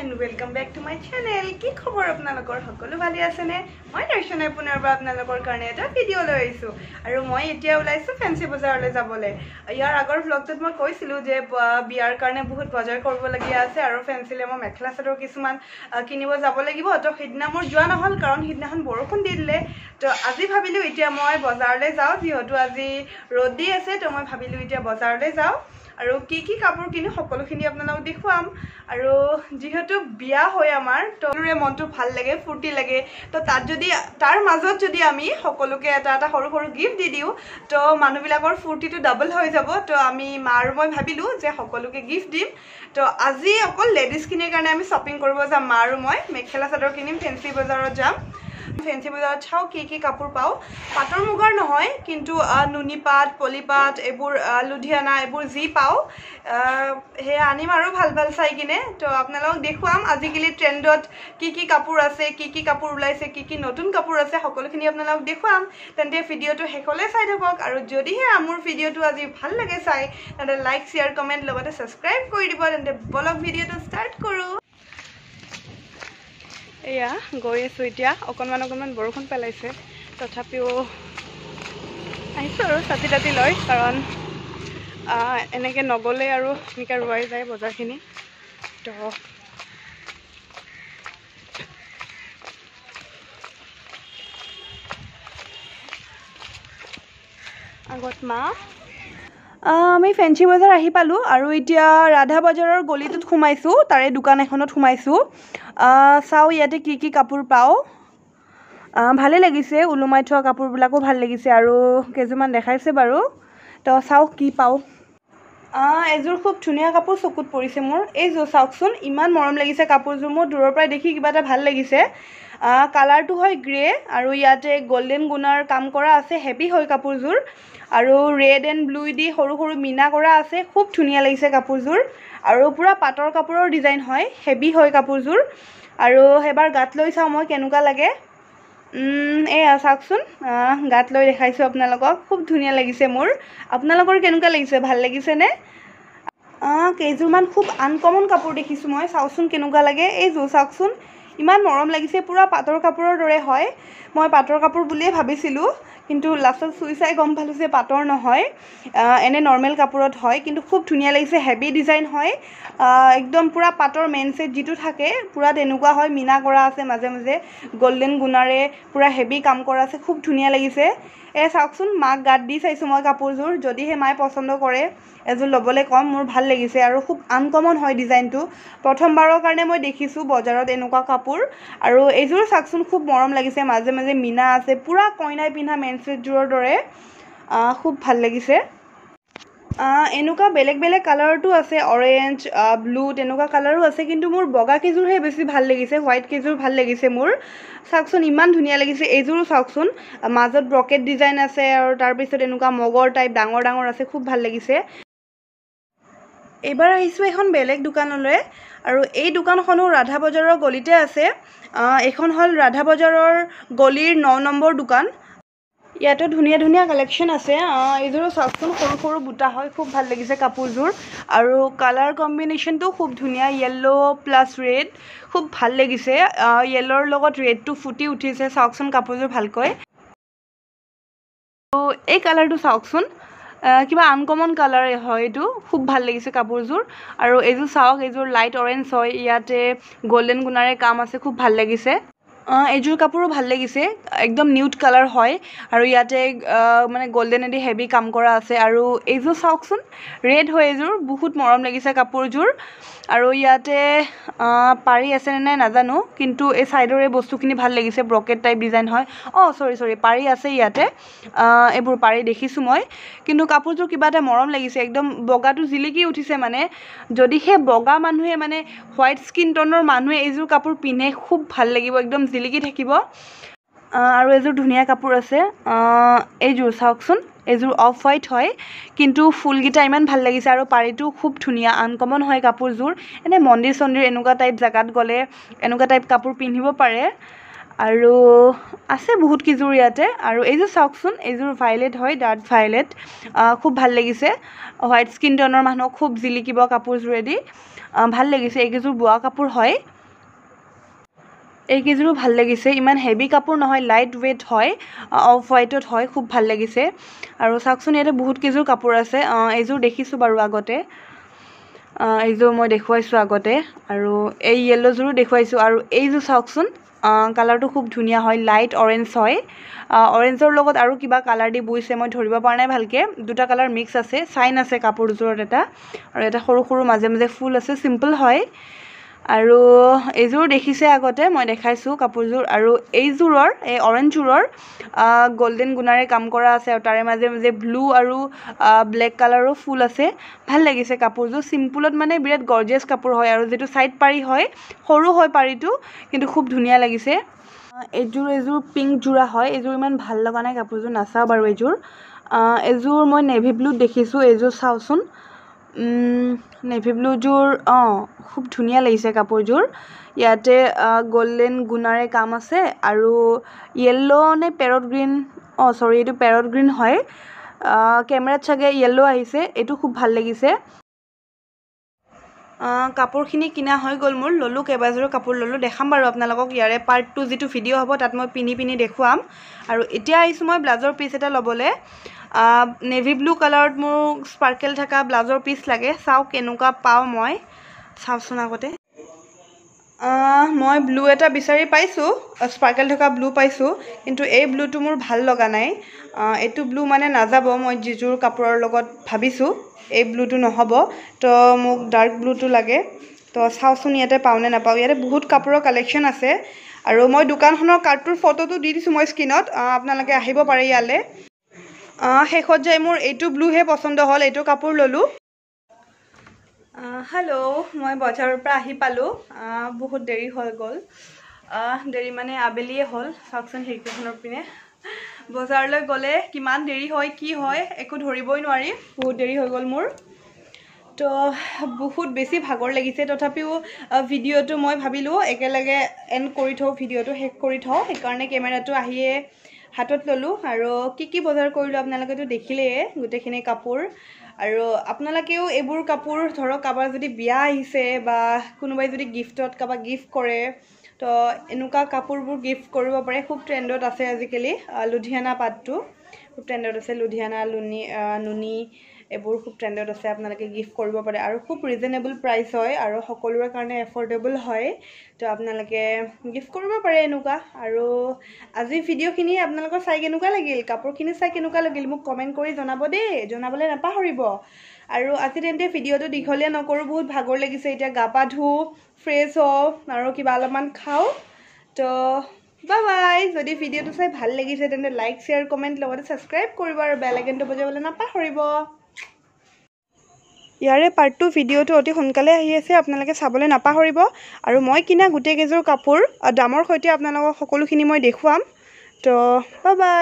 and welcome back to my channel. কি খবৰ আপোনালোকৰ সকলো ভালে আছে নে? মই দৰ্শনে পুনৰবাৰ আপোনালোকৰ কাৰণে এটা ভিডিও লৈ আহিছো আৰু মই এতিয়া ওলাইছো ফেন্সি বজাৰলৈ যাবলৈ। ইয়াৰ আগৰ ভ্লগটোত মই কৈছিলো যে বিয়াৰ কাৰণে বহুত বজাৰ কৰিব লগিয়া আছে আৰু ফেন্সিলে মই মেখেলা চাদৰ কিছুমান কিনিব যাব লাগিব। তো সিদিনা মোৰ যোৱা নহল কাৰণ সিদিনাখন বৰষুণ দি দিলে। তো আজি ভাবিলো এতিয়া মই বজাৰলৈ যাওঁ, যিহেতু আজি ৰ'দ দি আছে। তো মই ভাবিলো এতিয়া বজাৰলৈ যাওঁ আৰু কি কাপোৰ কিনি সকলোখিনি আপোনালোকক দেখুৱাম। আৰু যেহেতু বিয়া হয় আমাৰ, তো মনটো ভাল লাগে, ফূৰ্তি লাগে। তো তাৰ মাজত যদি আমি সকলোকে এটা সৰু সৰু গিফ্ট দি দিওঁ, তো মানুহবিলাকৰ ফূৰ্তিটো ডাবল হৈ যাব। তো আমি মা আৰু মই ভাবিলোঁ যে সকলোকে গিফ্ট দিম। তো আজি অকল লেডিজখিনিৰ কাৰণে আমি শ্বপিং কৰিব যাম। মা আৰু মই মেখেলা চাদৰ কিনিম, ফেন্সি বজাৰত যাম। ফেন্সি বজাৰত চাওঁ কি কাপোৰ পাওঁ। পাটৰ মুগাৰ নহয়, কিন্তু নুনি পাট, পলি পাট, এইবোৰ লুধিয়ানা, এইবোৰ যি পাওঁ সেয়া আনিম আৰু ভাল চাই কিনে। তো আপোনালোকক দেখুৱাম আজিকালি ট্ৰেণ্ডত কি কাপোৰ আছে, কি কাপোৰ ওলাইছে, কি নতুন কাপোৰ আছে, সকলোখিনি আপোনালোকক দেখুৱাম। তেন্তে ভিডিঅ'টো শেষলৈ চাই থাকক। আৰু যদিহে মোৰ ভিডিঅ'টো আজি ভাল লাগে চাই, তেন্তে লাইক, শ্বেয়াৰ, কমেণ্ট লগতে ছাবস্ক্ৰাইব কৰি দিব। তেন্তে বলক ভিডিঅ'টো ষ্টাৰ্ট কৰোঁ। এয়া গৈ আছোঁ এতিয়া। অকণমান বৰষুণ পেলাইছে, তথাপিও আহিছোঁ আৰু ছাতি তাতি লৈ, কাৰণ এনেকৈ নগ'লে আৰু এনেকৈ ৰোৱাই যায় বজাৰখিনি। তো আগত আমি ফেন্সি বজাৰ আহি পালোঁ আৰু এতিয়া ৰাধা বজাৰৰ গলিটোত সোমাইছোঁ, তাৰে দোকান এখনত সোমাইছোঁ। চাওঁ ইয়াতে কি কাপোৰ পাওঁ। ভালেই লাগিছে, ওলোমাই থোৱা কাপোৰবিলাকো ভাল লাগিছে আৰু কেইযোৰমান দেখাইছে বাৰু। তো চাওঁ কি পাওঁ। এযোৰ খুব ধুনীয়া কাপোৰ চকুত পৰিছে মোৰ। এইযোৰ চাওকচোন, ইমান মৰম লাগিছে কাপোৰযোৰ। মোৰ দূৰৰ পৰাই দেখি কিবা এটা ভাল লাগিছে। কালাৰটো হয় গ্ৰে আৰু ইয়াতে গল্ডেন গুণাৰ কাম কৰা আছে। হেভি হয় কাপোৰযোৰ আৰু ৰেড এণ্ড ব্লু দি সৰু মীনা কৰা আছে। খুব ধুনীয়া লাগিছে কাপোৰযোৰ আৰু পূৰা পাটৰ কাপোৰৰ ডিজাইন হয়, হেভি হয় কাপোৰযোৰ। আৰু এবাৰ গাত লৈ চাওঁ মই কেনেকুৱা লাগে। এয়া চাওকচোন, গাত লৈ দেখাইছোঁ আপোনালোকক। খুব ধুনীয়া লাগিছে মোৰ। আপোনালোকৰ কেনেকুৱা লাগিছে, ভাল লাগিছেনে? কেইযোৰমান খুব আনকমন কাপোৰ দেখিছোঁ মই, চাওকচোন কেনেকুৱা লাগে। এইযোৰ চাওকচোন, ইমান মৰম লাগিছে, পূৰা পাটৰ কাপোৰৰ দৰে হয়। মই পাটৰ কাপোৰ বুলিয়ে ভাবিছিলোঁ, কিন্তু লাষ্টত চুই চাই গম পালোঁ যে পাটৰ নহয়, এনে নৰ্মেল কাপোৰত হয়। কিন্তু খুব ধুনীয়া লাগিছে, হেভি ডিজাইন হয়। একদম পূৰা পাটৰ মেইন ছেট যিটো থাকে পূৰা তেনেকুৱা হয়। মীনা কৰা আছে মাজে মাজে, গল্ডেন গুণাৰে পূৰা হেভি কাম কৰা আছে। খুব ধুনীয়া লাগিছে। চাওকচোন, মাক গাত দি চাইছোঁ মই কাপোৰযোৰ। যদিহে মায়ে পচন্দ কৰে এযোৰ ল'বলৈ ক'ম। মোৰ ভাল লাগিছে আৰু খুব আনকমন হয় ডিজাইনটো। প্ৰথমবাৰৰ কাৰণে মই দেখিছোঁ বজাৰত এনেকুৱা কাপোৰ। আৰু এইযোৰ চাওকচোন, খুব মৰম লাগিছে, মাজে মাজে মীনা আছে, পূৰা কইনাই পিন্ধা মেইন ছেটযোৰৰ দৰে। খুব ভাল লাগিছে। এনেকুৱা বেলেগ কালাৰতো আছে, অৰেঞ্জ, ব্লু তেনেকুৱা কালাৰো আছে। কিন্তু মোৰ বগা কেইযোৰহে বেছি ভাল লাগিছে, হোৱাইট কেইযোৰ ভাল লাগিছে মোৰ। চাওকচোন, ইমান ধুনীয়া লাগিছে। এইযোৰো চাওকচোন, মাজত ব্ৰকেট ডিজাইন আছে আৰু তাৰপিছত এনেকুৱা মগৰ টাইপ ডাঙৰ আছে। খুব ভাল লাগিছে। এইবাৰ আহিছোঁ এখন বেলেগ দোকানলৈ আৰু এই দোকানখনো ৰাধা বজাৰৰ গলিতে আছে। এইখন হ'ল ৰাধা বজাৰৰ গলিৰ 9 নম্বৰ দোকান। ইয়াতো ধুনীয়া কালেকশ্যন আছে। এইযোৰো চাওকচোন, সৰু বুটা হয়। খুব ভাল লাগিছে কাপোৰযোৰ আৰু কালাৰ কম্বিনেশ্যনটো খুব ধুনীয়া, য়েল্ল' প্লাছ ৰেড। খুব ভাল লাগিছে। য়েল্ল'ৰ লগত ৰেডটো ফুটি উঠিছে। চাওকচোন কাপোৰযোৰ ভালকৈ। আৰু এই কালাৰটো চাওকচোন, কিবা আনকমন কালাৰ হয় এইটো। খুব ভাল লাগিছে কাপোৰযোৰ। আৰু এইযোৰ চাওক, এইযোৰ লাইট অৰেঞ্জ হয়, ইয়াতে গল্ডেন গুণাৰে কাম আছে। খুব ভাল লাগিছে। এইযোৰ কাপোৰো ভাল লাগিছে, একদম নিউড কালাৰ হয় আৰু ইয়াতে মানে গল্ডেনেদি হেভি কাম কৰা আছে। আৰু এইযোৰ চাওকচোন, ৰেড হয় এইযোৰ। বহুত মৰম লাগিছে কাপোৰযোৰ। আৰু ইয়াতে পাৰি আছেনে নাই নাজানো, কিন্তু এই ছাইডৰ এই বস্তুখিনি ভাল লাগিছে, ব্ৰকেট টাইপ ডিজাইন হয়। চৰি, পাৰি আছে ইয়াতে। এইবোৰ পাৰি দেখিছোঁ মই, কিন্তু কাপোৰযোৰ কিবা এটা মৰম লাগিছে। একদম বগাটো জিলিকি উঠিছে। মানে যদিহে বগা মানুহে, মানে হোৱাইট স্কিন টনৰ মানুহে এইযোৰ কাপোৰ পিন্ধে, খুব ভাল লাগিব, একদম জিলিকি থাকিব। আৰু এইযোৰ ধুনীয়া কাপোৰ আছে। এইযোৰ চাওকচোন, এইযোৰ অফ হোৱাইট হয়, কিন্তু ফুলকেইটা ইমান ভাল লাগিছে আৰু পাৰিটো খুব ধুনীয়া, আনকমন হয় কাপোৰযোৰ। এনে মন্দিৰ চন্দিৰ এনেকুৱা টাইপ জেগাত গ'লে এনেকুৱা টাইপ কাপোৰ পিন্ধিব পাৰে। আৰু আছে বহুত কেইযোৰ ইয়াতে। আৰু এইযোৰ চাওকচোন, এইযোৰ ভাইলেট হয়, ডাৰ্ক ভাইলেট। খুব ভাল লাগিছে। হোৱাইট স্কিন টনৰ মানুহক খুব জিলিকিব কাপোৰযোৰেদি। ভাল লাগিছে। এইকেইযোৰ বোৱা কাপোৰ হয়। এইকেইযোৰো ভাল লাগিছে, ইমান হেভি কাপোৰ নহয়, লাইট ৱেইট হয়, অফ হোৱাইটত হয়, খুব ভাল লাগিছে। আৰু চাওকচোন ইয়াতে বহুত কেইযোৰ কাপোৰ আছে। এইযোৰ দেখিছোঁ বাৰু আগতে, এইযোৰ মই দেখুৱাইছোঁ আগতে, আৰু এই য়েল্ল'যোৰো দেখুৱাইছোঁ। আৰু এইযোৰ চাওকচোন, কালাৰটো খুব ধুনীয়া হয়, লাইট অৰেঞ্জ হয়, অৰেঞ্জৰ লগত আৰু কিবা কালাৰ দি বৈছে, মই ধৰিব পৰা নাই ভালকৈ, দুটা কালাৰ মিক্স আছে, চাইন আছে কাপোৰযোৰত এটা, আৰু এটা সৰু সৰু মাজে মাজে ফুল আছে, চিম্পল হয়। আৰু এইযোৰ দেখিছে আগতে, মই দেখাইছোঁ কাপোৰযোৰ। আৰু এইযোৰৰ, এই অৰেঞ্জযোৰৰ গল্ডেন গুণাৰে কাম কৰা আছে, আৰু তাৰে মাজে মাজে ব্লু আৰু ব্লেক কালাৰো ফুল আছে, ভাল লাগিছে কাপোৰযোৰ। চিম্পুলত মানে বিৰাট গৰ্জিয়াছ কাপোৰ হয়, আৰু যিটো ছাইড পাৰি হয়, সৰু হয় পাৰিটো, কিন্তু খুব ধুনীয়া লাগিছে। এইযোৰ পিংক যোৰা হয়, এইযোৰ ইমান ভাল লগা নাই কাপোৰযোৰ, নাচাওঁ বাৰু এইযোৰ। এইযোৰ মই নেভি ব্লুত দেখিছোঁ, এইযোৰ চাওঁচোন, নেভি ব্লুযোৰ, খুব ধুনীয়া লাগিছে কাপোৰযোৰ। ইয়াতে গল্ডেন গুণাৰে কাম আছে, আৰু য়েল্ল' নে পেৰট গ্ৰীণ, চৰি এইটো পেৰট গ্ৰীণ হয়, কেমেৰাত চাগে য়েল্ল' আহিছে, এইটো খুব ভাল লাগিছে। কাপোৰখিনি কিনা হৈ গ'ল মোৰ, ল'লোঁ কেইবাযোৰো কাপোৰ ল'লোঁ, দেখাম বাৰু আপোনালোকক ইয়াৰে পাৰ্ট 2 যিটো ভিডিঅ' হ'ব তাত মই পিন্ধি দেখুৱাম। আৰু এতিয়া আহিছোঁ মই ব্লাউজৰ পিচ এটা ল'বলৈ। নেভি ব্লু কালাৰত মোৰ স্পাৰ্কেল থকা ব্লাউজৰ পিচ লাগে, চাওঁ কেনেকুৱা পাওঁ মই, চাওঁচোন আগতে। মই ব্লু এটা বিচাৰি পাইছোঁ, স্পাৰ্কেল থকা ব্লু পাইছোঁ, কিন্তু এই ব্লুটো মোৰ ভাল লগা নাই। এইটো ব্লু মানে নাযাব, মই যিযোৰ কাপোৰৰ লগত ভাবিছোঁ এই ব্লুটো নহ'ব, তো মোক ডাৰ্ক ব্লুটো লাগে। তো চাওঁচোন ইয়াতে পাওঁনে নাপাওঁ, ইয়াতে বহুত কাপোৰৰ কালেকশ্যন আছে, আৰু মই দোকানখনৰ কাৰ্ডটোৰ ফটোটো দি দিছোঁ মই স্ক্ৰীনত, আপোনালোকে আহিব পাৰে ইয়ালৈ। শেষত যাই মোৰ এইটো ব্লুহে পচন্দ হ'ল, এইটো কাপোৰ ল'লোঁ। হেল্ল', মই বজাৰৰ পৰা আহি পালোঁ, বহুত দেৰি হৈ গ'ল, দেৰি মানে আবেলিয়ে হ'ল, চাওকচোন খিৰিকীখনৰ পিনে। বজাৰলৈ গ'লে কিমান দেৰি হয়, কি হয়, একো ধৰিবই নোৱাৰি, বহুত দেৰি হৈ গ'ল মোৰ। তো বহুত বেছি ভাগৰ লাগিছে, তথাপিও ভিডিঅ'টো মই ভাবিলোঁ একেলগে এণ্ড কৰি থওঁ, ভিডিঅ'টো শেষ কৰি থওঁ, সেইকাৰণে কেমেৰাটো আহিয়ে হাতত ল'লোঁ। আৰু কি বজাৰ কৰিলোঁ আপোনালোকেতো দেখিলেই, গোটেইখিনি কাপোৰ। আৰু আপোনালোকেও এইবোৰ কাপোৰ ধৰক কাৰোবাৰ যদি বিয়া আহিছে, বা কোনোবাই যদি গিফ্টত কাৰোবাক গিফ্ট কৰে, তো এনেকুৱা কাপোৰবোৰ গিফ্ট কৰিব পাৰে, খুব ট্ৰেণ্ডত আছে আজিকালি। লুধিয়ানা পাটটো খুব ট্ৰেণ্ডত আছে, লুধিয়ানা, নুনি, এইবোৰ খুব ট্ৰেণ্ডত আছে, আপোনালোকে গিফ্ট কৰিব পাৰে, আৰু খুব ৰিজনেবল প্ৰাইচ হয়, আৰু সকলোৰে কাৰণে এফৰ্ডেবল হয়, তো আপোনালোকে গিফ্ট কৰিব পাৰে এনেকুৱা। আৰু আজিৰ ভিডিঅ'খিনি আপোনালোকৰ চাই কেনেকুৱা লাগিল, কাপোৰখিনি চাই কেনেকুৱা লাগিল, মোক কমেণ্ট কৰি জনাব দেই, জনাবলৈ নাপাহৰিব। আৰু আজি তেন্তে ভিডিঅ'টো দীঘলীয়া নকৰোঁ, বহুত ভাগৰ লাগিছে, এতিয়া গা পা ধুওঁ, ফ্ৰেছ হওঁ, আৰু কিবা অলপমান খাওঁ। তো বাই। যদি ভিডিঅ'টো চাই ভাল লাগিছে তেন্তে লাইক, শ্বেয়াৰ, কমেণ্ট, লগতে ছাবস্ক্ৰাইব কৰিব, আৰু বেল আইকনটো বজাবলৈ নাপাহৰিব। ইয়াৰে পাৰ্ট 2 ভিডিঅ'টো অতি সোনকালে আহি আছে, আপোনালোকে চাবলৈ নাপাহৰিব। আৰু মই কিনা গোটেইকেইযোৰ কাপোৰ দামৰ সৈতে আপোনালোকক সকলোখিনি মই দেখুৱাম। তো বাই।